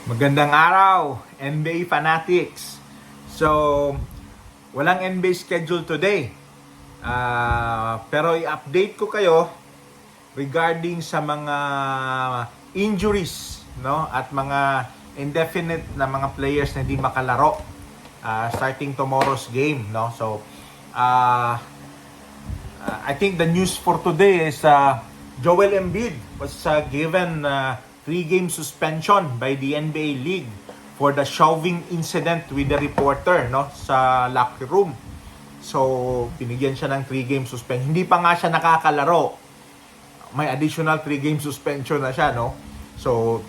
Magandang araw, NBA fanatics. So, walang NBA schedule today. Pero i-update ko kayo regarding sa mga injuries, no? At mga indefinite na mga players na hindi makalaro starting tomorrow's game, no? So, I think the news for today is Joel Embiid was given 3-game suspension by the NBA League for the shoving incident with the reporter, no, sa locker room. So, binigyan siya ng 3-game suspension. Hindi pa nga siya nakakalaro. May additional 3-game suspension na siya, no? So,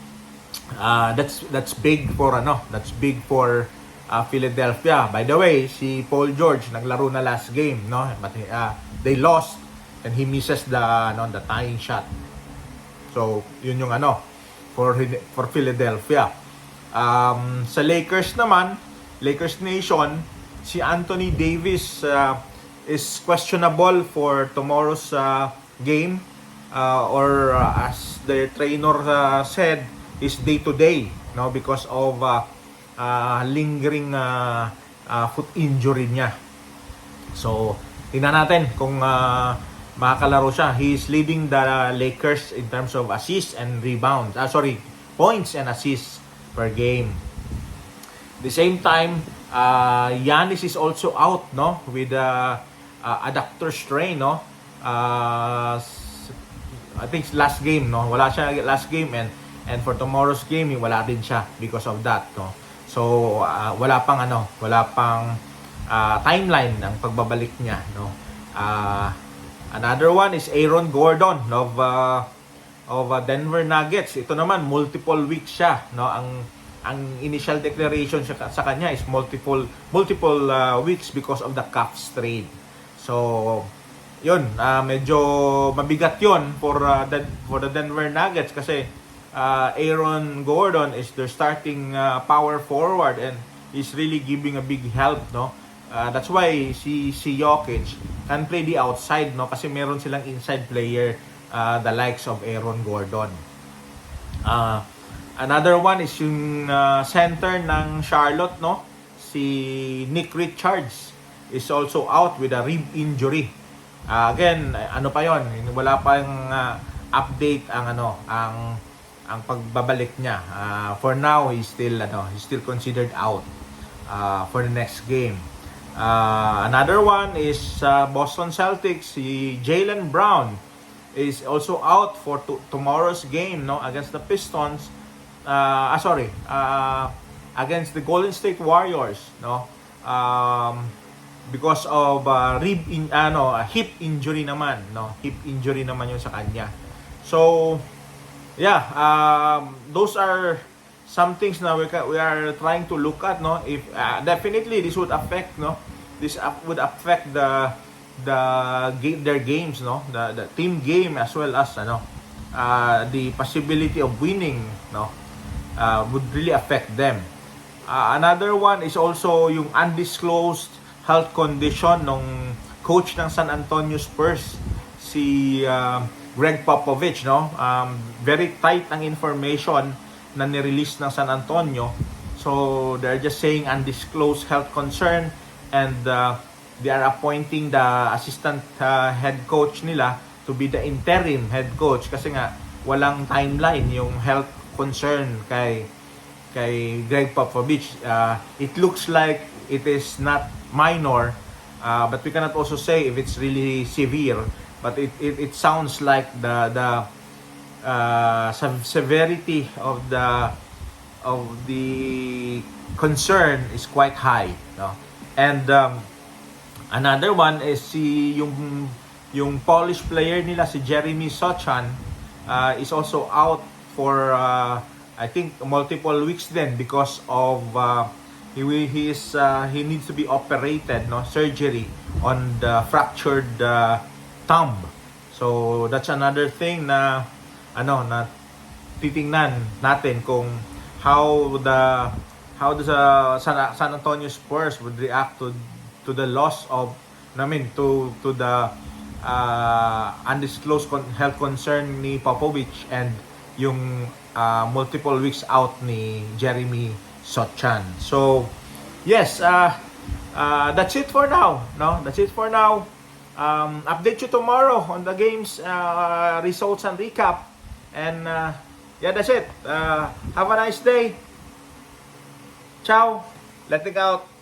that's big for Philadelphia. By the way, si Paul George naglaro na last game, no? But they lost and he misses the tying shot. So, yun yung for Philadelphia. Sa Lakers naman, Lakers Nation, si Anthony Davis is questionable for tomorrow's game, or as the trainer said, is day to day, no, because of lingering foot injury niya. So, tingnan natin kung makakalaro siya. He is leading the Lakers in terms of assists and rebounds. Points and assists per game. The same time, Giannis is also out, no, with adductor strain, no. I think last game, no, wala siya last game, and for tomorrow's game, wala din siya because of that, no. So wala pang timeline ng pagbabalik niya, no. Another one is Aaron Gordon of Denver Nuggets. Ito naman multiple weeks siya, no. Ang initial declaration sa kanya is multiple weeks because of the calf strain. So yun, medyo mabigat yun for the Denver Nuggets kasi Aaron Gordon is their starting power forward and is really giving a big help, no. That's why si Jokic can play the outside, no, kasi meron silang inside player, the likes of Aaron Gordon. Another one is yung center ng Charlotte, no, si Nick Richards is also out with a rib injury. Again, pa yon, wala pang update ang pagbabalik niya. For now, he's still considered out for the next game. Another one is Boston Celtics. Si Jaylen Brown is also out for tomorrow's game, no, against the Pistons. Against the Golden State Warriors, no. Because of hip injury naman, no. Hip injury naman yun sa kanya. So, yeah, those are some things na we are trying to look at, no. If definitely this would affect, no, would affect their games, no, the team game as well as the possibility of winning, no, would really affect them. Another one is also yung undisclosed health condition ng coach ng San Antonio Spurs, si Greg Popovich, no. Very tight ang information na nirelease ng San Antonio. So they're just saying undisclosed health concern, and they are appointing the assistant head coach nila to be the interim head coach kasi nga walang timeline yung health concern kay Greg Popovich. It looks like it is not minor, but we cannot also say if it's really severe, but it sounds like the severity of the concern is quite high, no. And another one is yung Polish player nila, si Jeremy Sochan, is also out for I think multiple weeks then because of he needs to be operated, no, surgery on the fractured thumb. So that's another thing na na titingnan natin kung how the San Antonio Spurs would react to the loss of to the undisclosed health concern ni Popovich and yung multiple weeks out ni Jeremy Sochan. So, yes, that's it for now. No, that's it for now. Update you tomorrow on the games, results and recap. And yeah, that's it. Have a nice day. Ciao. Letting out.